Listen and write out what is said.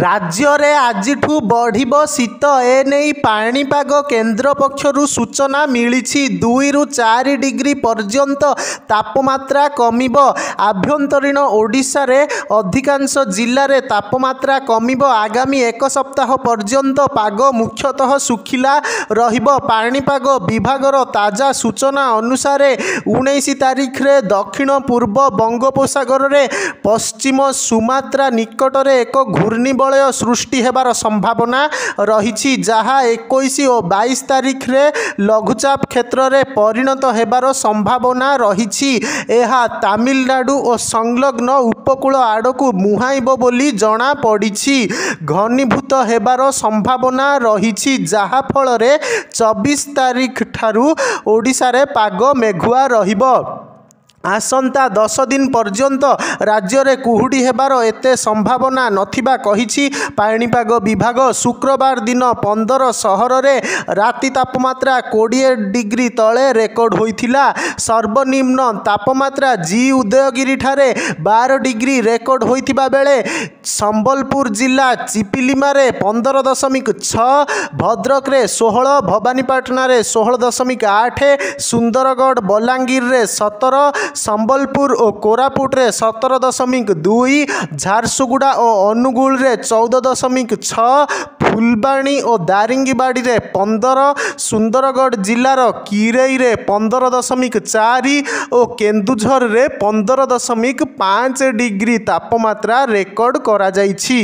ରାଜ୍ୟରେ ଆଜିଠୁ ବଢ଼ିବ ଶୀତ। ଏନେଇ ପାଣିପାଗ କେନ୍ଦ୍ର ପକ୍ଷରୁ ସୂଚନା ମିଳିଛି। 2ରୁ 4 ଡିଗ୍ରୀ ପର୍ଯ୍ୟନ୍ତ ତାପମାତ୍ରା କମିବ। ଆଭ୍ୟନ୍ତରୀଣ ଓଡ଼ିଶାରେ ଅଧିକାଂଶ ଜିଲ୍ଲାରେ ତାପମାତ୍ରା କମିବ। ଆଗାମୀ ଏକ ସପ୍ତାହ ପର୍ଯ୍ୟନ୍ତ ପାଗ ମୁଖ୍ୟତଃ ଶୁଖିଲା ରହିବ। ପାଣିପାଗ ବିଭାଗର ତାଜା ସୂଚନା ଅନୁସାରେ 19 ତାରିଖରେ ଦକ୍ଷିଣ ପୂର୍ବ ବଙ୍ଗୋପସାଗରରେ ପଶ୍ଚିମ ସୁମାତ୍ରା ନିକଟରେ ଏକ ଘୂର୍ଣ୍ଣିବଳୟ ସୃଷ୍ଟି ହେବାର ସମ୍ଭାବନା ରହିଛି, ଯାହା 21 ଓ 22 ତାରିଖରେ ଲଘୁଚାପ କ୍ଷେତ୍ରରେ ପରିଣତ ହେବାର ସମ୍ଭାବନା ରହିଛି। ଏହା ତାମିଲନାଡୁ ଓ ସଂଲଗ୍ନ ଉପକୂଳ ଆଡ଼କୁ ମୁହାଁଇବ ବୋଲି ଜଣାପଡ଼ିଛି। ଘନୀଭୂତ ହେବାର ସମ୍ଭାବନା ରହିଛି, ଯାହାଫଳରେ 24 ତାରିଖ ଠାରୁ ଓଡ଼ିଶାରେ ପାଗ ମେଘୁଆ ରହିବ। ଆସନ୍ତା 10 ଦିନ ପର୍ଯ୍ୟନ୍ତ ରାଜ୍ୟରେ କୁହୁଡ଼ି ହେବାର ଏତେ ସମ୍ଭାବନା ନଥିବା କହିଛି ପାଣିପାଗ ବିଭାଗ। ଶୁକ୍ରବାର ଦିନ 15 ସହରରେ ରାତି ତାପମାତ୍ରା 20 ଡିଗ୍ରୀ ତଳେ ରେକର୍ଡ ହୋଇଥିଲା। ସର୍ବନିମ୍ନ ତାପମାତ୍ରା ଉଦୟଗିରିଠାରେ 12 ଡିଗ୍ରୀ ରେକର୍ଡ ହୋଇଥିବା ବେଳେ ସମ୍ବଲପୁର ଜିଲ୍ଲା ଚିପିଲିମାରେ 15.6, ଭଦ୍ରକରେ 16, ଭବାନୀପାଟଣାରେ 16.8, ସୁନ୍ଦରଗଡ଼ ବଲାଙ୍ଗୀରରେ 17, ସମ୍ବଲପୁର ଓ କୋରାପୁଟରେ 17.2, ଝାରସୁଗୁଡ଼ା ଓ ଅନୁଗୁଳରେ 14.6, ଫୁଲବାଣୀ ଓ ଦାରିଙ୍ଗିବାଡ଼ିରେ 15, ସୁନ୍ଦରଗଡ଼ ଜିଲ୍ଲାର କିରେଇରେ 15.4 ଓ କେନ୍ଦୁଝରରେ 15.5 ଡିଗ୍ରୀ ତାପମାତ୍ରା ରେକର୍ଡ କରାଯାଇଛି।